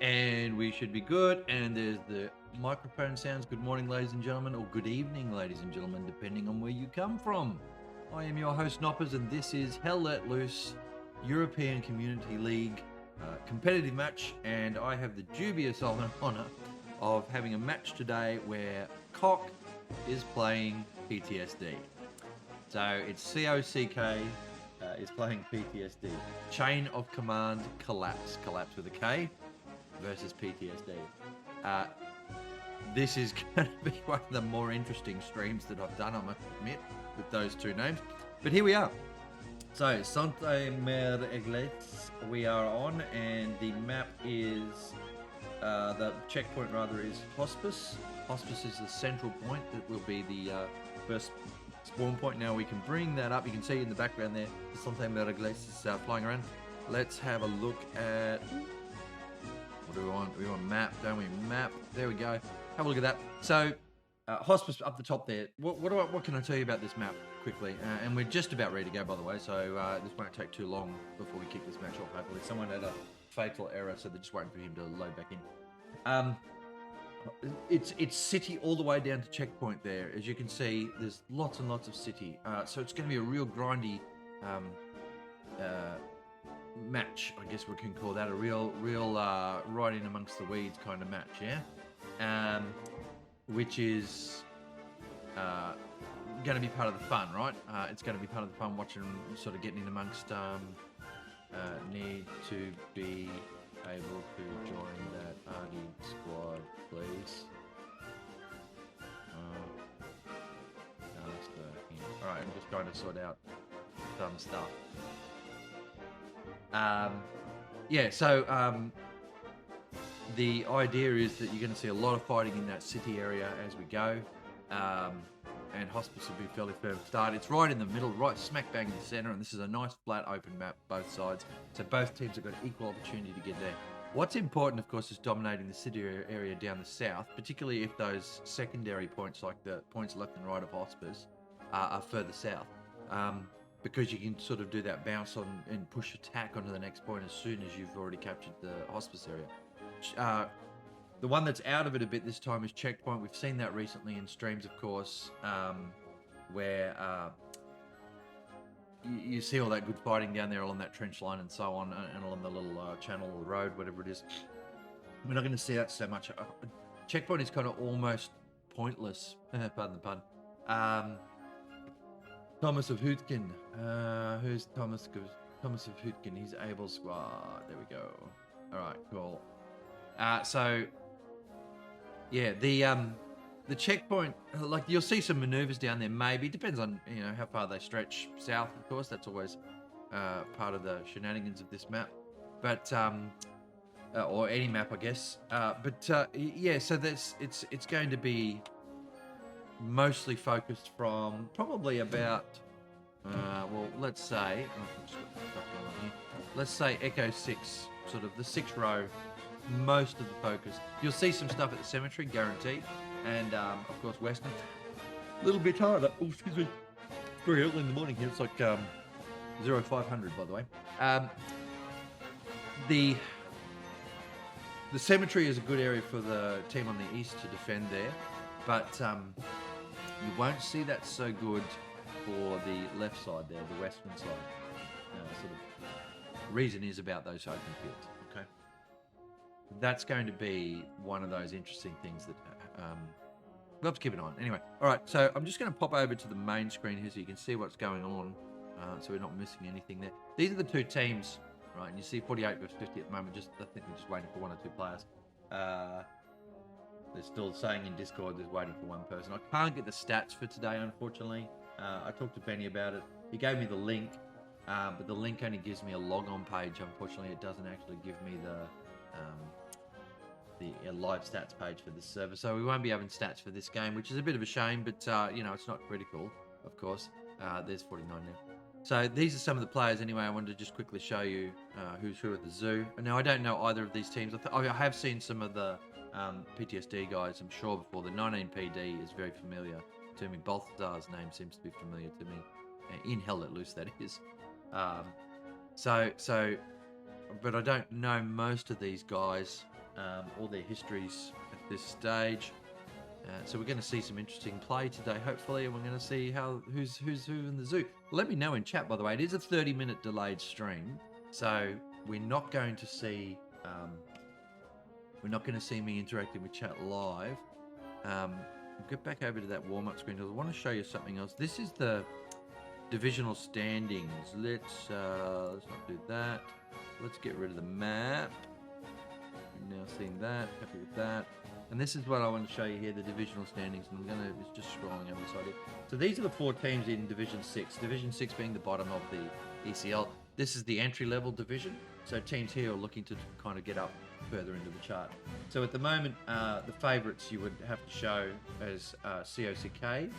And we should be good. And there's the microphone sounds. Good morning, ladies and gentlemen, or good evening, ladies and gentlemen, depending on where you come from. I am your host, Noppers, and this is Hell Let Loose European Community League competitive match. And I have the dubious honor of having a match today where C.O.C.K is playing PTSD. So it's C.O.C.K is playing PTSD. Chain of Command Kollapse. Kollapse with a K. Versus PTSD. This is going to be one of the more interesting streams that I've done, I must admit, with those two names. But here we are. So, Santa Mer Iglesia we are on, and the map is, the checkpoint rather is Hospice. Hospice is the central point that will be the first spawn point. Now we can bring that up. You can see in the background there, the Santa Mer Iglesia flying around. Let's have a look at... What do we want? We want map, don't we? Map. There we go. Have a look at that. So, Hospice up the top there. What can I tell you about this map quickly? And we're just about ready to go, by the way. So this won't take too long before we kick this match off. Hopefully, someone had a fatal error, so they're just waiting for him to load back in. It's city all the way down to checkpoint there. As you can see, there's lots and lots of city. So it's going to be a real grindy. Match, I guess we can call that a real right in amongst the weeds kind of match, yeah. Which is going to be part of the fun, right? It's going to be part of the fun watching, sort of getting in amongst. Need to be able to join that party squad, please. All right, I'm just trying to sort out some stuff. Yeah, so the idea is that you're going to see a lot of fighting in that city area as we go, and Hospice will be fairly firm start. It's right in the middle, right smack bang in the center, and this is a nice flat open map both sides, so both teams have got equal opportunity to get there. What's important, of course, is dominating the city area down the south, particularly if those secondary points, like the points left and right of Hospice, are further south. Because you can sort of do that bounce on and push attack onto the next point as soon as you've already captured the Hospice area. The one that's out of it a bit this time is Checkpoint. We've seen that recently in streams, of course, where you see all that good fighting down there along that trench line and so on, and along the little channel or road, whatever it is. We're not going to see that so much. Checkpoint is kind of almost pointless, pardon the pun. Thomas of Hootkin. Who's Thomas of Hootkin? He's Able Squad. There we go. All right, cool. So yeah, the checkpoint, like you'll see some maneuvers down there. Maybe depends on how far they stretch south. Of course, that's always part of the shenanigans of this map. But or any map, I guess. Yeah, so it's going to be mostly focused from probably about well, let's say Echo 6, sort of the 6th row, most of the focus. You'll see some stuff at the cemetery, guaranteed, and of course Western. A little bit harder. Oh, excuse me. Very early in the morning here. It's like 0500, by the way. the cemetery is a good area for the team on the east to defend there, but you won't see that so good for the left side there, the western side. Sort of reason is about those open fields. Okay, that's going to be one of those interesting things that we'll have to keep an eye on. Anyway, all right. So I'm just going to pop over to the main screen here so you can see what's going on, so we're not missing anything there. These are the two teams. Right, and you see 48 versus 50 at the moment. I think we're just waiting for one or two players. They're still saying in Discord they're waiting for one person. I can't get the stats for today, unfortunately. I talked to Benny about it. He gave me the link, but the link only gives me a log-on page. Unfortunately, it doesn't actually give me the live stats page for this server. So we won't be having stats for this game, which is a bit of a shame, but you know, it's not critical, of course. There's 49 now. So these are some of the players anyway. I wanted to just quickly show you who's who at the zoo. Now, I don't know either of these teams. I have seen some of the PTSD guys, I'm sure, before. The 19 PD is very familiar to me. Balthazar's name seems to be familiar to me. In Hell Let Loose, that is. But I don't know most of these guys or their histories at this stage. So we're going to see some interesting play today, hopefully, and we're going to see who's who in the zoo. Let me know in chat, by the way. It is a 30-minute delayed stream, so we're not going to see me interacting with chat live. We'll get back over to that warm-up screen because I want to show you something else. This is the divisional standings. Let's not do that. Let's get rid of the map. You've now seen that. Happy with that. And this is what I want to show you here, the divisional standings. And I'm going to just scrolling over the side here. So these are the 4 teams in Division 6. Division 6 being the bottom of the ECL. This is the entry-level division. So teams here are looking to kind of get up further into the chart. So at the moment, the favourites you would have to show as C.O.C.K.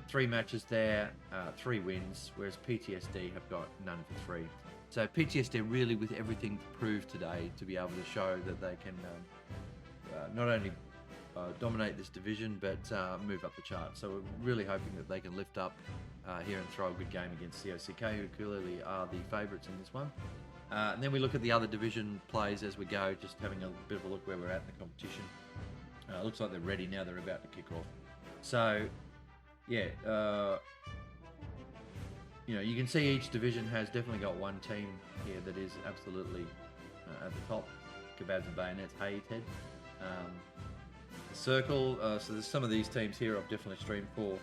3 matches there, 3 wins, whereas PTSD have got none for 3. So PTSD really with everything proved today to be able to show that they can not only dominate this division, but move up the chart. So we're really hoping that they can lift up here and throw a good game against C.O.C.K, who clearly are the favourites in this one. And then we look at the other division plays as we go, just having a bit of a look where we're at in the competition. Looks like they're ready now, they're about to kick off. So, yeah, you know, you can see each division has definitely got one team here that is absolutely at the top. Kebabs and Bayonets, hey Ted. The Circle, so there's some of these teams here I've definitely streamed for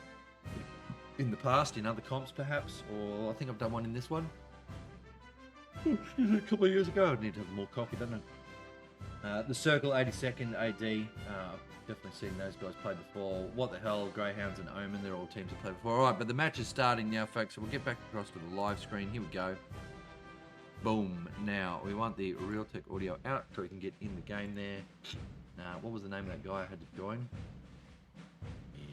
in the past, in other comps perhaps, or I think I've done one in this one. Excuse me, a couple of years ago. I need to have more coffee, don't I? The Circle, 82nd AD, I've definitely seen those guys play before. What the Hell, Greyhounds and Omen, they're all teams I've played before. Alright, but the match is starting now, folks, so we'll get back across to the live screen. Here we go. Boom. Now, we want the Realtek audio out so we can get in the game there. What was the name of that guy I had to join? Yeah.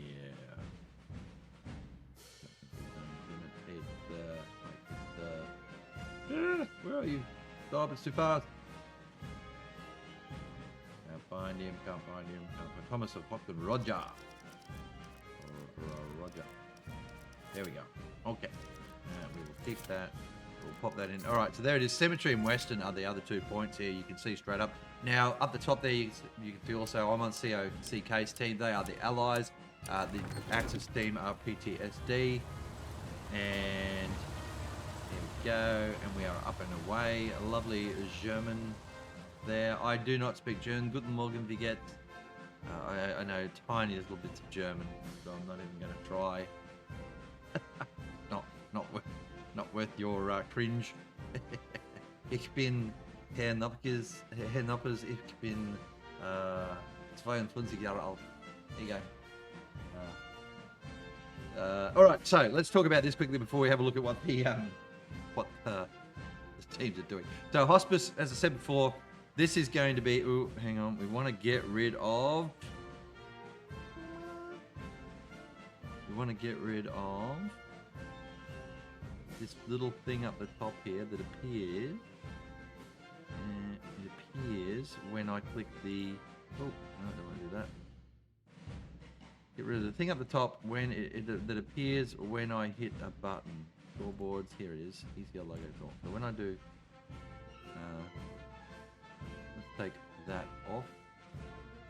Where are you? Stop, it's too fast. Can't find him, can't find him. Thomas of Hockton, Roger. Roger. There we go. Okay. Now we will keep that. We'll pop that in. All right, so there it is. Cemetery and Western are the other 2 points here. You can see straight up. Now, up the top there, you can see also I'm on C.O.C.K's team. They are the Allies. The Axis team are PTSD. And here we go. And we are up and away. A lovely German there. I do not speak German. Guten Morgen, wie geht's? I know tiny little bits of German, so I'm not even going to try. Not worth your cringe. Ich bin Herr Noppers, ich bin 22 Jahre alt. There you go. All right, so let's talk about this quickly before we have a look at what the teams are doing. So Hospice, as I said before, this is going to be. Ooh, hang on. We want to get rid of. This little thing up the top here that appears. It appears when I click the. Oh, no, I don't want to do that. Get rid of the thing up the top when that appears when I hit a button. Scoreboards, here it is. ECL logo. So when I do Let's take that off.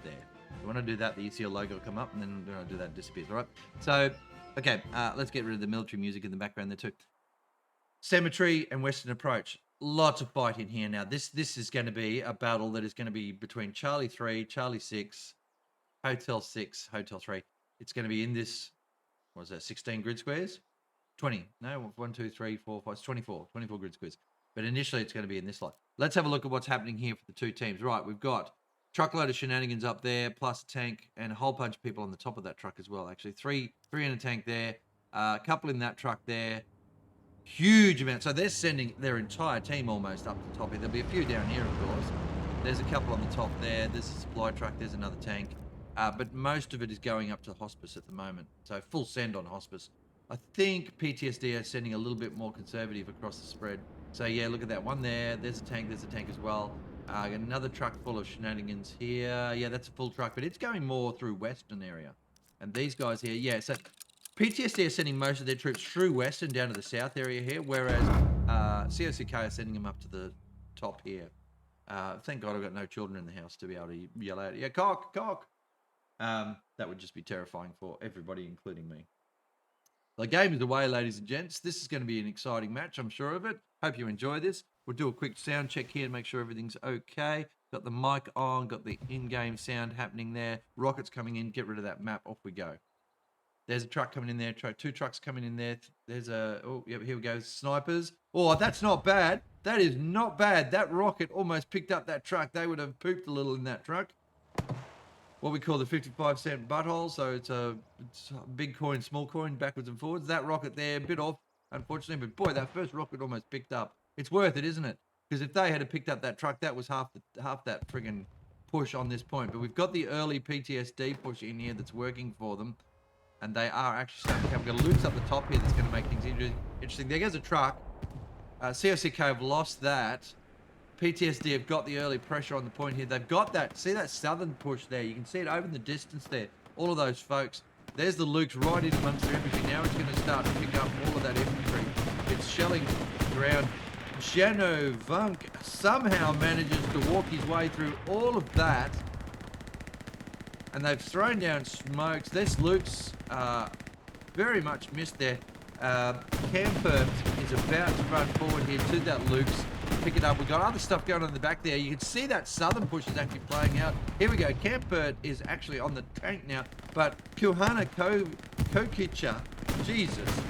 There. So when I do that, the ECL logo will come up, and then when I do that, it disappears. All right. So, okay, let's get rid of the military music in the background there too. Cemetery and Western Approach. Lots of fight in here now. This is going to be a battle that is going to be between Charlie 3, Charlie 6, Hotel 6, Hotel 3. It's going to be in this, what was that, 16 grid squares? 20. No, 1, 2, 3, 4, 5. It's 24. 24 grid squares. But initially, it's going to be in this lot. Let's have a look at what's happening here for the two teams. Right, we've got truckload of shenanigans up there, plus a tank, and a whole bunch of people on the top of that truck as well. Actually, three in a tank there, a couple in that truck there. Huge amount. So they're sending their entire team almost up the top here. There'll be a few down here, of course. There's a couple on the top there. There's a supply truck. There's another tank. But most of it is going up to hospice at the moment. So full send on hospice. I think PTSD are sending a little bit more conservative across the spread. So yeah, look at that one there. There's a tank as well. Another truck full of shenanigans here. Yeah, that's a full truck, but it's going more through Western area. And these guys here, yeah, so PTSD are sending most of their troops through Western down to the south area here, whereas C.O.C.K are sending them up to the top here. Thank God I've got no children in the house to be able to yell out, yeah, cock, cock. That would just be terrifying for everybody, including me. The game is away, ladies and gents. This is going to be an exciting match, I'm sure of it. Hope you enjoy this. We'll do a quick sound check here to make sure everything's okay. Got the mic on, got the in-game sound happening there. Rockets coming in, get rid of that map, off we go. There's a truck coming in there, two trucks coming in there. There's a, oh, yeah, here we go, snipers. Oh, that's not bad. That is not bad. That rocket almost picked up that truck. They would have pooped a little in that truck. What we call the 55-cent butthole. So it's a big coin, small coin, backwards and forwards. That rocket there, a bit off, unfortunately. But boy, that first rocket almost picked up. It's worth it, isn't it? Because if they had picked up that truck, that was half that friggin' push on this point. But we've got the early PTSD push in here that's working for them. And they are actually starting to come. We've got loops up the top here that's going to make things interesting. There goes a truck. C.O.C.K have lost that. PTSD have got the early pressure on the point here. They've got that. See that southern push there? You can see it over in the distance there. All of those folks. There's the Lukes right in amongst their infantry. Now it's going to start to pick up all of that infantry. It's shelling ground. Janovunk somehow manages to walk his way through all of that. And they've thrown down smokes. This Luke's very much missed there. Camper is about to run forward here to that Luke's. Pick it up. We've got other stuff going on in the back there. You can see that southern push is actually playing out. Here we go. Campbird is actually on the tank now. But Kuhana Kokicha, Jesus.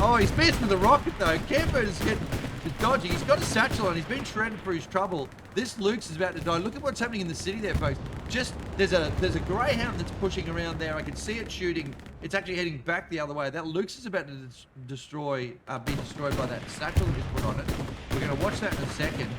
Oh, he's missed with the rocket though. Campbird is dodging. He's got a satchel on. He's been shredded for his trouble. This Luke's is about to die. Look at what's happening in the city there, folks. Just there's a greyhound that's pushing around there. I can see it shooting. It's actually heading back the other way. That Luke's is about to be destroyed by that satchel that he's put on it. We're going to watch that in a second.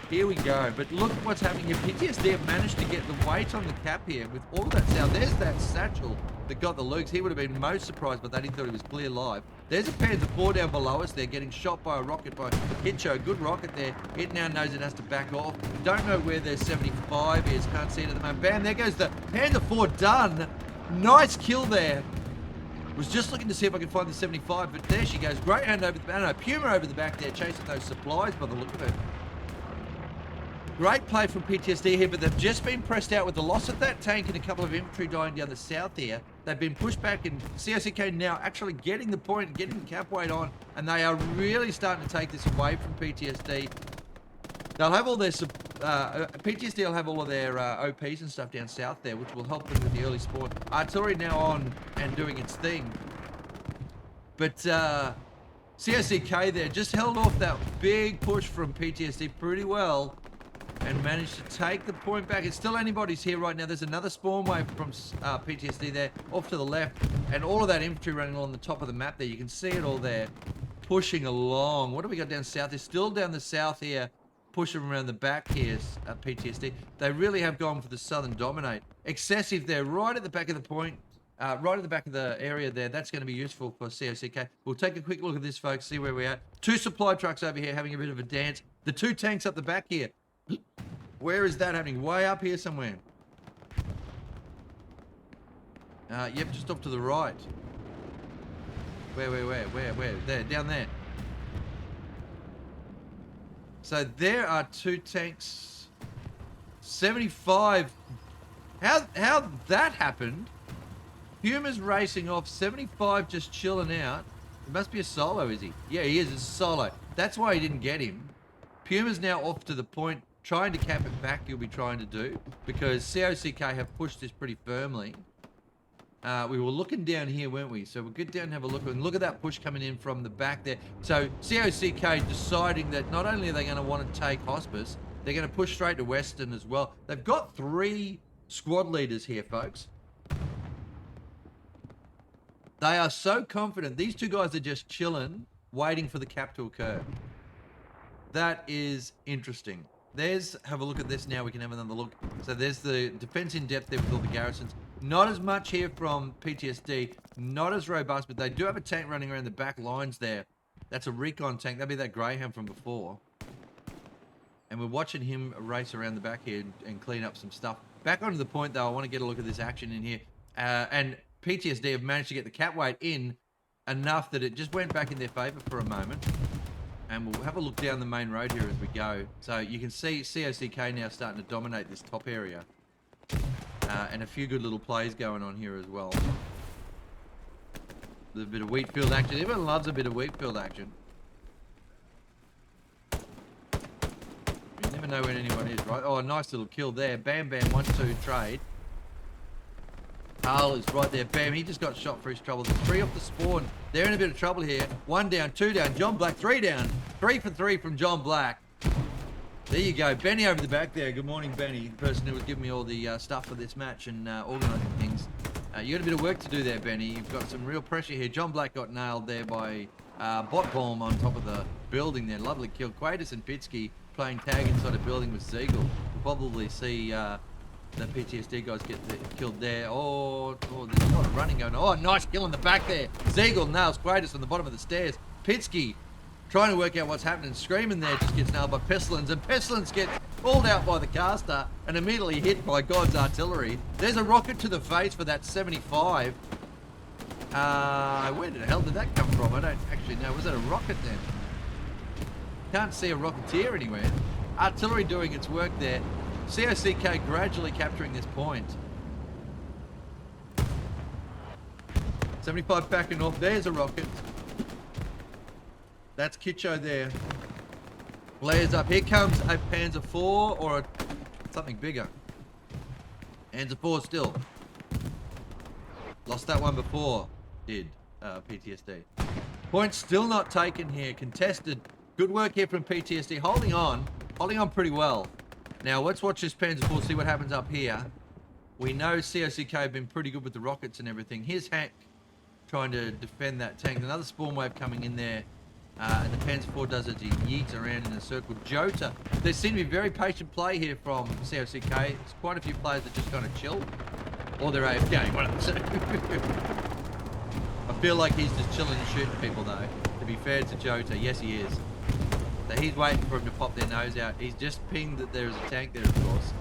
Here we go. But look at what's happening here. PTSD have managed to get the weight on the cap here with all of that sound. There's that satchel that got the Lukes. He would have been most surprised by that. He thought he was clear live. There's a Panzer IV down below us. They're getting shot by a rocket by Hitcho. Good rocket there. It now knows it has to back off. Don't know where their 75 is. Can't see it at the moment. Bam, there goes the Panzer IV done. Nice kill there. Was just looking to see if I could find the 75, but there she goes. Great hand over the back. No, Puma over the back there, chasing those supplies by the look of it. Great play from PTSD here, but they've just been pressed out with the loss of that tank and a couple of infantry dying down the south here. They've been pushed back, and C.O.C.K now actually getting the point, getting the cap weight on, and they are really starting to take this away from PTSD. They'll have all their PTSD will have all of their OPs and stuff down south there, which will help them with the early spawn. Artillery now on and doing its thing. But C.O.C.K there just held off that big push from PTSD pretty well and managed to take the point back. It's still anybody's here right now. There's another spawn wave from PTSD there off to the left, and all of that infantry running along the top of the map there. You can see it all there pushing along. What do we got down south? They're still down the south here, pushing around the back here at PTSD. They really have gone for the southern dominate. Excessive there, right at the back of the point, right at the back of the area there. That's going to be useful for C.O.C.K. We'll take a quick look at this, folks, see where we're at. Two supply trucks over here having a bit of a dance. The two tanks up the back here. Where is that happening? Way up here somewhere. Yep, just off to the right. Where? There, down there. So there are 2 tanks. 75. How that happened? Puma's racing off. 75 just chilling out. It must be a solo, is he? Yeah, he is. It's a solo. That's why he didn't get him. Puma's now off to the point, trying to cap it back. He'll be trying to do because C.O.C.K have pushed this pretty firmly. We were looking down here, weren't we? So we'll get down and have a look. And look at that push coming in from the back there. So C.O.C.K deciding that not only are they going to want to take Hospice, they're going to push straight to Western as well. They've got 3 squad leaders here, folks. They are so confident. These 2 guys are just chilling, waiting for the cap to occur. That is interesting. Have a look at this now. We can have another look. So there's the defense in depth there with all the garrisons. Not as much here from PTSD. Not as robust, but they do have a tank running around the back lines there. That's a recon tank. That'd be that Greyhound from before. And we're watching him race around the back here and clean up some stuff. Back onto the point, though, I want to get a look at this action in here. And PTSD have managed to get the cap weight in enough that it just went back in their favour for a moment. And we'll have a look down the main road here as we go. So you can see C.O.C.K now starting to dominate this top area. And a few good little plays going on here as well. A little bit of wheat field action. Everyone loves a bit of wheat field action. You never know when anyone is, right? Oh, a nice little kill there. Bam, bam, 1-2 trade. Carl is right there. Bam, he just got shot for his trouble. There's 3 off the spawn. They're in a bit of trouble here. 1 down, 2 down. John Black, 3 down. 3 for 3 from John Black. There you go. Benny over the back there. Good morning, Benny. The person who was giving me all the stuff for this match and organising things. You got a bit of work to do there, Benny. You've got some real pressure here. John Black got nailed there by Bot Bomb on top of the building there. Lovely kill. Quatus and Pitsky playing tag inside a building with Ziegel. We'll probably see the PTSD guys get killed there. Oh, there's a lot of running going on. Oh, nice kill in the back there. Ziegel nails Quatus on the bottom of the stairs. Pitsky trying to work out what's happening. Screaming there just gets nailed by Pestilence. And Pestilence gets pulled out by the caster and immediately hit by God's artillery. There's a rocket to the face for that 75. Where the hell did that come from? I don't actually know. Was that a rocket then? Can't see a rocketeer anywhere. Artillery doing its work there. C.O.C.K gradually capturing this point. 75 backing off. There's a rocket. That's Kitcho there. Layers up. Here comes a Panzer 4 or something bigger. Panzer 4 still. Lost that one before. Did PTSD. Point still not taken here. Contested. Good work here from PTSD. Holding on pretty well. Now let's watch this Panzer 4, see what happens up here. We know C.O.C.K have been pretty good with the rockets and everything. Here's Hank trying to defend that tank. Another spawn wave coming in there. And the Panzer 4 does it. He yeets around in a circle. Jota. There seems to be very patient play here from C.O.C.K. There's quite a few players that just kind of chill. Or they're AFK, one of the two. I feel like he's just chilling and shooting people though. To be fair to Jota, yes he is. So he's waiting for him to pop their nose out. He's just pinged that there is a tank there, of course.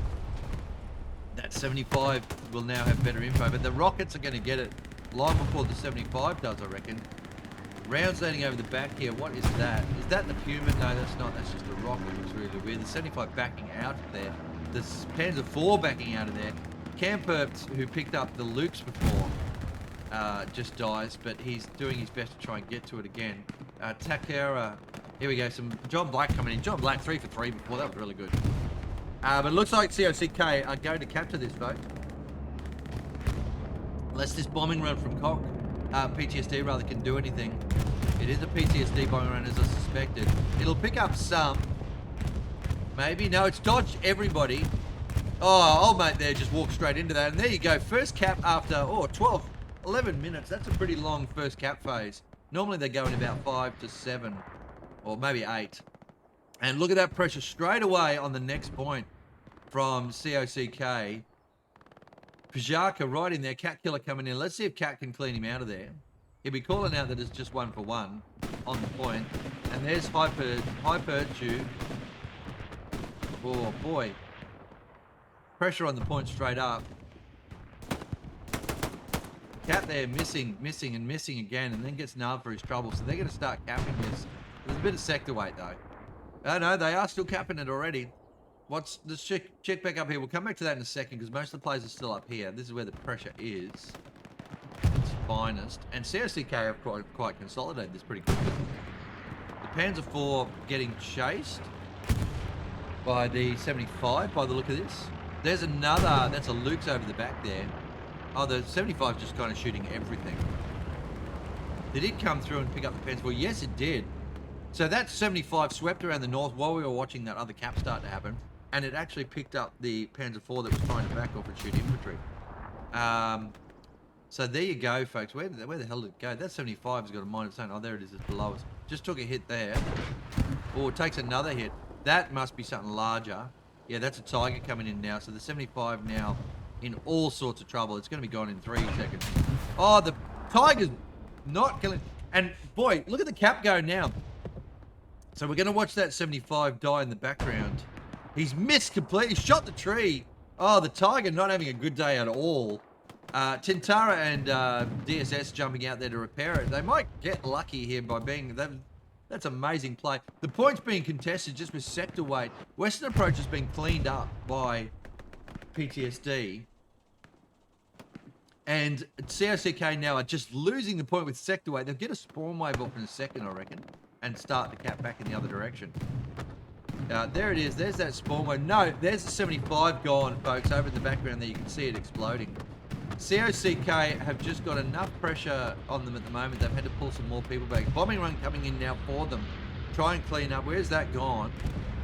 That 75 will now have better info, but the rockets are going to get it long before the 75 does, I reckon. Rounds landing over the back here. What is that? Is that the Puma? No, that's not. That's just a rocket. It's really weird. The 75 backing out of there. The Panzer 4 backing out of there. Camper, who picked up the Lukes before, just dies, but he's doing his best to try and get to it again. Takara. Here we go. Some John Black coming in. John Black 3 for 3 before. That was really good. But it looks like C.O.C.K are going to capture this, folks. Unless this bombing run from PTSD rather can do anything. It is a PTSD bombing run as I suspected. It'll pick up some. Maybe. No, it's dodged everybody. Oh, old mate there just walked straight into that. And there you go. First cap after, 11 minutes. That's a pretty long first cap phase. Normally they go in about 5 to 7. Or maybe 8. And look at that pressure straight away on the next point from C.O.C.K. Pajaka right in there. Cat Killer coming in. Let's see if Cat can clean him out of there. He'll be calling out that it's just 1 for 1 on the point. And there's Hyperchu. Oh, boy. Pressure on the point straight up. Cat there missing again, and then gets nailed for his trouble. So they're going to start capping this. There's a bit of sector weight, though. Oh, no, they are still capping it already. Let's check back up here. We'll come back to that in a second because most of the players are still up here. This is where the pressure is. Its finest. And C.O.C.K have quite consolidated this pretty quickly. The Panzer IV getting chased by the 75 by the look of this. There's another, that's a Luke's over the back there. Oh, the 75 just kind of shooting everything. Did it come through and pick up the Panzer IV? Yes, it did. So that 75 swept around the north while we were watching that other cap start to happen, and it actually picked up the Panzer IV that was trying to back off and shoot infantry. So there you go, folks. Where the hell did it go? That 75 has got a mind of its own. Oh, there it is. It's below us. Just took a hit there. Oh, it takes another hit. That must be something larger. Yeah, that's a Tiger coming in now. So the 75 now in all sorts of trouble. It's going to be gone in 3 seconds. Oh, the Tiger's not killing. And boy, look at the cap go now. So we're going to watch that 75 die in the background. He's missed completely. Shot the tree. Oh, the Tiger not having a good day at all. Tintara and DSS jumping out there to repair it. They might get lucky here by being... That's amazing play. The point's being contested just with sector weight. Western approach has been cleaned up by PTSD. And C.O.C.K now are just losing the point with sector weight. They'll get a spawn wave off in a second, I reckon, and start the cap back in the other direction. There it is. There's that spawn wave. No, there's the 75 gone, folks, over in the background there. You can see it exploding. C.O.C.K have just got enough pressure on them at the moment. They've had to pull some more people back. Bombing run coming in now for them. Try and clean up. Where's that gone?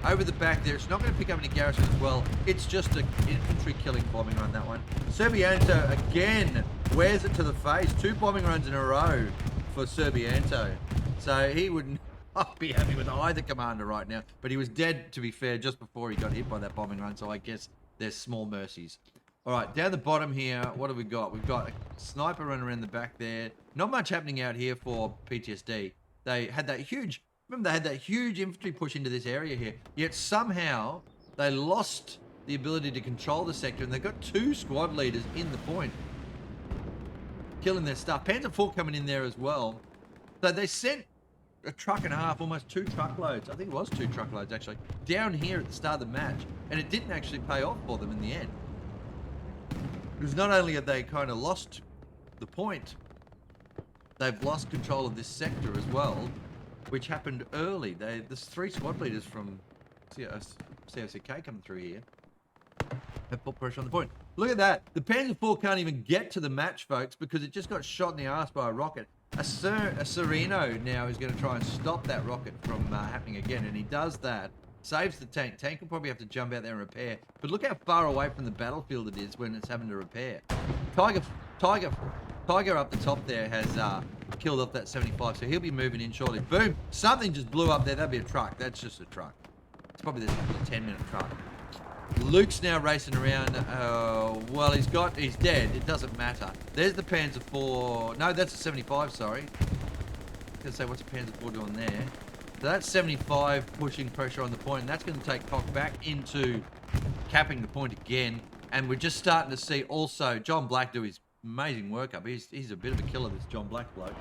Over the back there. It's not going to pick up any garrison as well. It's just an infantry killing bombing run, that one. Serbianto again wears it to the face. 2 bombing runs in a row for Serbianto. So he would not be happy with either commander right now. But he was dead, to be fair, just before he got hit by that bombing run. So I guess there's small mercies. All right, down the bottom here, what have we got? We've got a sniper running around the back there. Not much happening out here for PTSD. They had that huge, remember they had that huge infantry push into this area here. Yet somehow they lost the ability to control the sector, and they've got 2 squad leaders in the point, killing their stuff. Panzer IV coming in there as well. So they sent a truck and a half, almost 2 truckloads. I think it was 2 truckloads actually, down here at the start of the match, and it didn't actually pay off for them in the end. Because not only have they kind of lost the point, they've lost control of this sector as well, which happened early. There's 3 squad leaders from C.O.C.K coming through here. Have put pressure on the point. Look at that. The Panzer IV can't even get to the match, folks, because it just got shot in the arse by a rocket. A Sereno now is going to try and stop that rocket from happening again, and he does that. Saves the tank. Tank will probably have to jump out there and repair. But look how far away from the battlefield it is when it's having to repair. Tiger up the top there has killed off that 75, so he'll be moving in shortly. Boom! Something just blew up there. That'd be a truck. That's just a truck. It's probably this 10-minute truck. Luke's now racing around. Well, he's dead. It doesn't matter. There's the Panzer IV. No, that's a 75, sorry. I was going to say, what's a Panzer IV doing there? So that's 75 pushing pressure on the point, and that's going to take C.O.C.K back into capping the point again. And we're just starting to see also John Black do his amazing work up. He's a bit of a killer, this John Black bloke.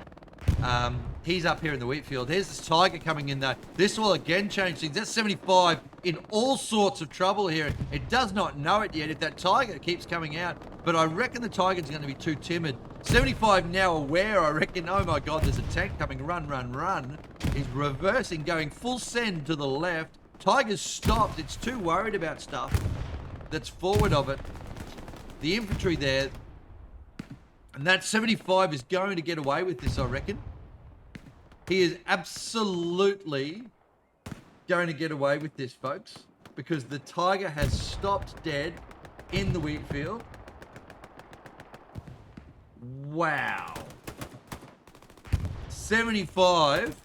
He's up here in the wheat field. Here's this Tiger coming in though. This will again change things. That's 75 in all sorts of trouble here. It does not know it yet if that Tiger keeps coming out, but I reckon the Tiger's going to be too timid. 75 now aware, I reckon. Oh my God, there's a tank coming. Run, run, run. He's reversing, going full send to the left. Tiger's stopped. It's too worried about stuff that's forward of it. The infantry there. And that 75 is going to get away with this, I reckon. He is absolutely going to get away with this, folks, because the Tiger has stopped dead in the wheat field. Wow. 75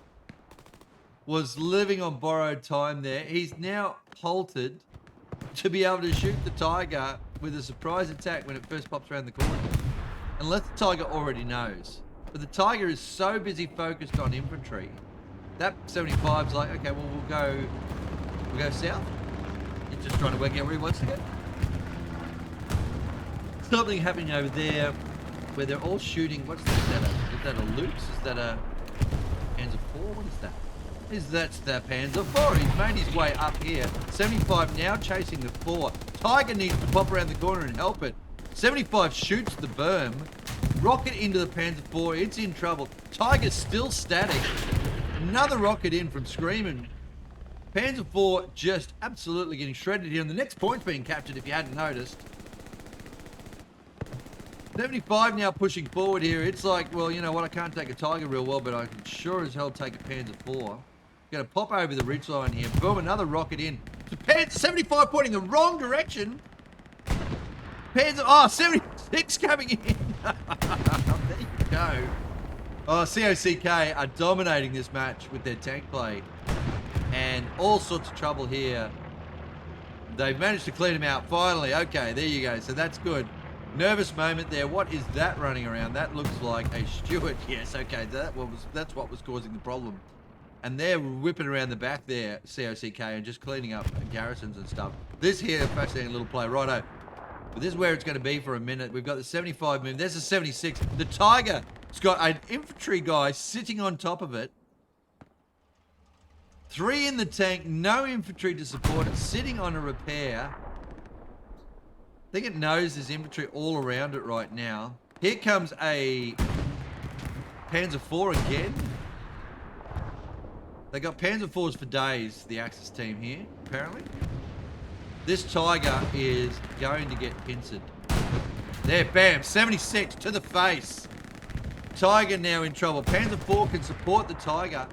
was living on borrowed time there. He's now halted to be able to shoot the Tiger with a surprise attack when it first pops around the corner. Unless the Tiger already knows. But the Tiger is so busy focused on infantry. That 75's like, okay, well, we'll go south. He's just trying to work out where he wants to go. Something happening over there where they're all shooting. What's that? Is that a Luke's? Is that a Panzer IV? What is that? That's the Panzer 4. He's made his way up here. 75 now chasing the 4. Tiger needs to pop around the corner and help it. 75 shoots the berm. Rocket into the Panzer 4. It's in trouble. Tiger's still static. Another rocket in from Screaming. Panzer 4 just absolutely getting shredded here. And the next point's being captured if you hadn't noticed. 75 now pushing forward here. It's like, well, you know what? I can't take a Tiger real well, but I can sure as hell take a Panzer 4. Going to pop over the ridgeline here. Boom, another rocket in. Panzer 75 pointing the wrong direction. Panzer, oh, 76 coming in. There you go. Oh, C.O.C.K are dominating this match with their tank play. And all sorts of trouble here. They've managed to clean him out finally. Okay, there you go. So that's good. Nervous moment there. What is that running around? That looks like a Stewart. Yes, okay. That's what was causing the problem. And they're whipping around the back there, C.O.C.K, and just cleaning up garrisons and stuff. This here, fascinating little play. Righto. But this is where it's going to be for a minute. We've got the 75 move. There's the 76. The Tiger's got an infantry guy sitting on top of it. 3 in the tank. No infantry to support it. Sitting on a repair. I think it knows there's infantry all around it right now. Here comes a Panzer 4 again. They got Panzer 4s for days, the Axis team here, apparently. This Tiger is going to get pincered. There, bam, 76 to the face. Tiger now in trouble. Panzer 4 can support the Tiger.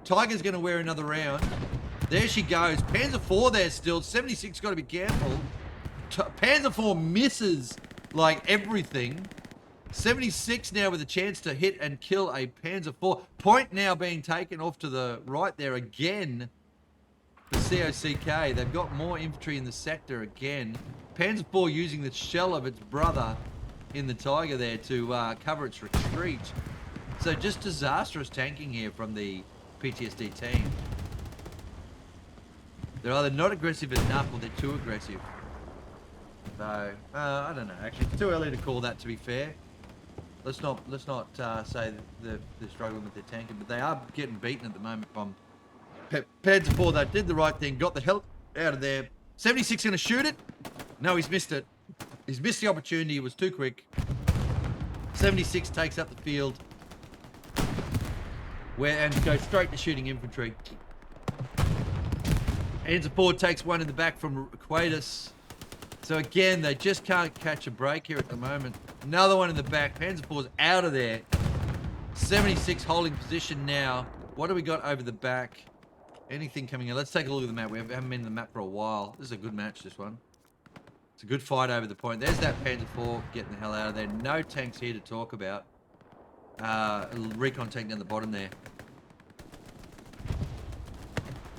Tiger's going to wear another round. There she goes. Panzer 4 there still. 76 got to be careful. Panzer 4 misses like everything. 76 now with a chance to hit and kill a Panzer 4. Point now being taken off to the right there again. The C.O.C.K. They've got more infantry in the sector again. Panzer 4 using the shell of its brother in the Tiger there to cover its retreat. So just disastrous tanking here from the PTSD team. They're either not aggressive enough or they're too aggressive. So, I don't know. Actually, it's too early to call that, to be fair. Let's not say that they're struggling with their tanking, but they are getting beaten at the moment from Panzer 4. They did the right thing, got the hell out of there. 76 going to shoot it. No, he's missed it. He's missed the opportunity. It was too quick. 76 takes up the field. And goes straight to shooting infantry. Panzer 4 takes one in the back from Quatus. So again, they just can't catch a break here at the moment. Another one in the back. Panzer 4's out of there. 76 holding position now. What do we got over the back? Anything coming in? Let's take a look at the map. We haven't been in the map for a while. This is a good match, this one. It's a good fight over the point. There's that Panzer 4 getting the hell out of there. No tanks here to talk about. Recon tank down the bottom there.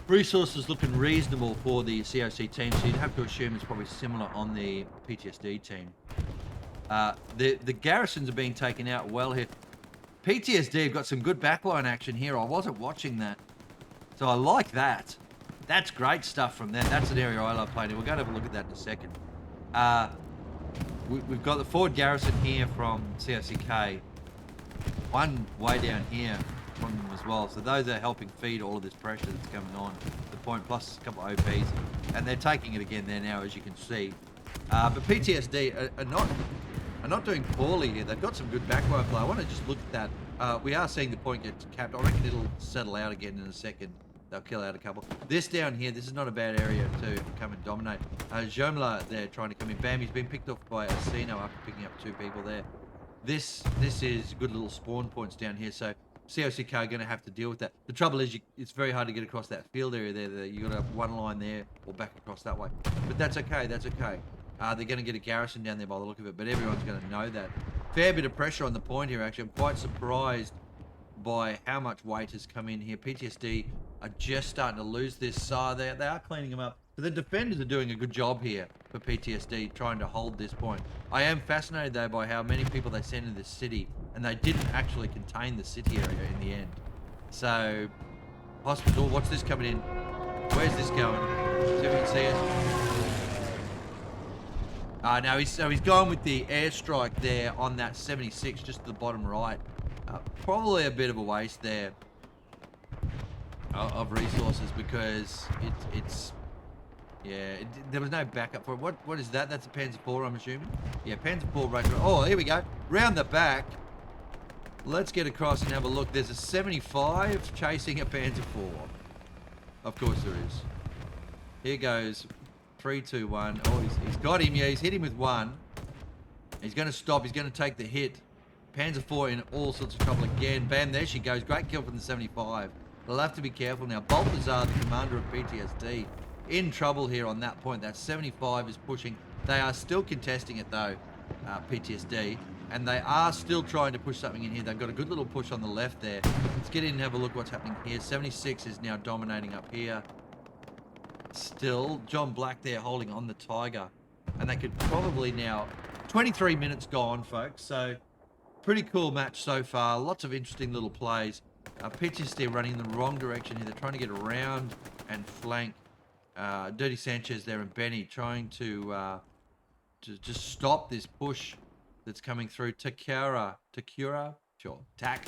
Resources looking reasonable for the C.O.C. team, so you'd have to assume it's probably similar on the PTSD team. The garrisons are being taken out well here. PTSD have got some good backline action here. I wasn't watching that, so I like that. That's great stuff from them. That's an area I love playing in. We're going to have a look at that in a second. We've got the forward garrison here from C.O.C.K. One way down here from them as well. So those are helping feed all of this pressure that's coming on the point, plus a couple of OPs. And they're taking it again there now, as you can see. But PTSD are not doing poorly here. They've got some good backline play. I want to just look at that. We are seeing the point get capped. I reckon it'll settle out again in a second. They'll kill out a couple. This down here, this is not a bad area to come and dominate. Jomla there trying to come in. Bam, he's been picked off by Asino after picking up 2 people there. This is good little spawn points down here. So C.O.C.K are going to have to deal with that. The trouble is it's very hard to get across that field area there. You got to have one line there or back across that way. But that's okay. That's okay. They're going to get a garrison down there by the look of it, but everyone's going to know that. Fair bit of pressure on the point here, actually. I'm quite surprised by how much weight has come in here. PTSD are just starting to lose this. They are cleaning them up. So the defenders are doing a good job here for PTSD, trying to hold this point. I am fascinated, though, by how many people they sent into this city, and they didn't actually contain the city area in the end. So, hospital, what's this coming in? Where's this going? See if we can see it. No, he's gone with the airstrike there on that 76, just to the bottom right. Probably a bit of a waste there. of resources because it's yeah, there was no backup for it. What is that? That's a Panzer IV, I'm assuming. Yeah, Panzer IV right. Oh, here we go. Round the back. Let's get across and have a look. There's a 75 chasing a Panzer IV. Of course there is. Here goes. 3, 2, 1. Oh, he's got him. Yeah, he's hit him with one. He's going to stop. He's going to take the hit. Panzer IV in all sorts of trouble again. Bam, there she goes. Great kill from the 75. They'll have to be careful now. Balthazar, the commander of PTSD, in trouble here on that point. That 75 is pushing. They are still contesting it though, PTSD. And they are still trying to push something in here. They've got a good little push on the left there. Let's get in and have a look what's happening here. 76 is now dominating up here. Still, John Black there holding on the Tiger. And they could probably now... 23 minutes gone, folks. So, pretty cool match so far. Lots of interesting little plays. PTSD running in the wrong direction here. They're trying to get around and flank. Dirty Sanchez there and Benny trying to just stop this push that's coming through. Takura, sure, Tack.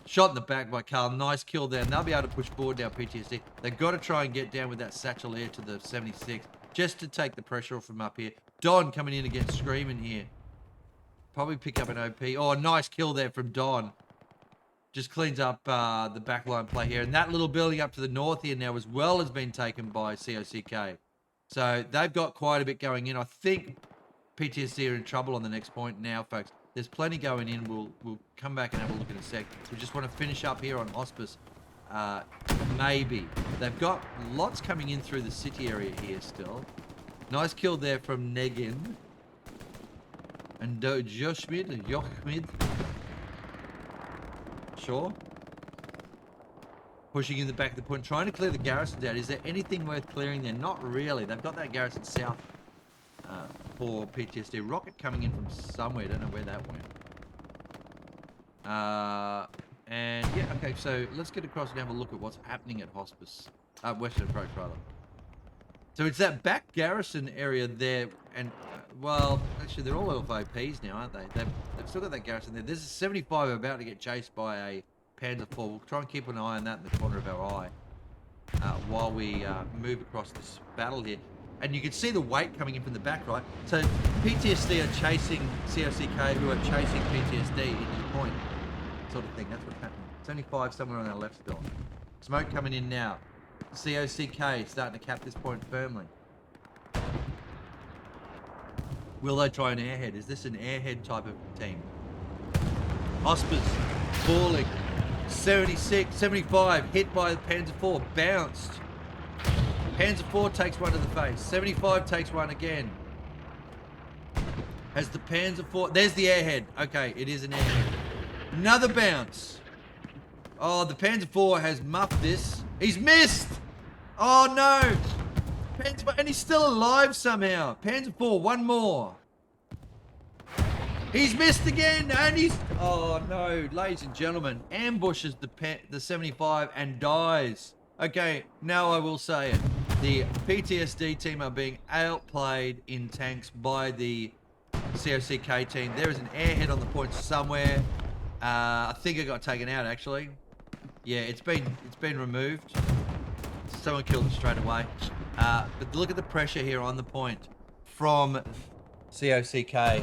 Shot in the back by Carl. Nice kill there. And they'll be able to push forward now, PTSD. They've got to try and get down with that satchel here to the 76 just to take the pressure off from up here. Don coming in against Screaming here. Probably pick up an OP. Oh, nice kill there from Don. Just cleans up the backline play here. And that little building up to the north here now as well has been taken by C.O.C.K. So they've got quite a bit going in. I think PTSD are in trouble on the next point now, folks. There's plenty going in. We'll come back and have a look in a sec. We just want to finish up here on Hospice. Maybe. They've got lots coming in through the city area here still. Nice kill there from Negin. And Jochmid. Sure. Pushing in the back of the point, trying to clear the garrisons out. Is there anything worth clearing there? Not really. They've got that garrison south for PTSD. Rocket coming in from somewhere. Don't know where that went. And yeah, okay, so let's get across and have a look at what's happening at Hospice. Western Approach, rather. So it's that back garrison area there, and well, actually they're all LFOPs now, aren't they? They've still got that garrison there. There's a 75 about to get chased by a Panzer IV. We'll try and keep an eye on that in the corner of our eye while we move across this battle here. And you can see the weight coming in from the back, right? So PTSD are chasing C.O.C.K, who are chasing PTSD into the point, sort of thing. That's what's happening. 75 somewhere on our left still. Smoke coming in now. C.O.C.K starting to cap this point firmly. Will they try an airhead? Is this an airhead type of team? Hospice falling. 76, 75 hit by the Panzer IV, bounced. Panzer IV takes one to the face. 75 takes one again. Has the Panzer IV... There's the airhead. Okay, it is an airhead. Another bounce. Oh, the Panzer IV has muffed this. He's missed! Oh, no! Panzer IV, and he's still alive somehow. Panzer IV, one more. He's missed again, and he's... Oh, no, ladies and gentlemen. Ambushes the 75 and dies. Okay, now I will say it. The PTSD team are being outplayed in tanks by the C.O.C.K team. There is an airhead on the point somewhere. I think it got taken out, actually. Yeah, it's been removed. Someone killed it straight away. But look at the pressure here on the point from C.O.C.K.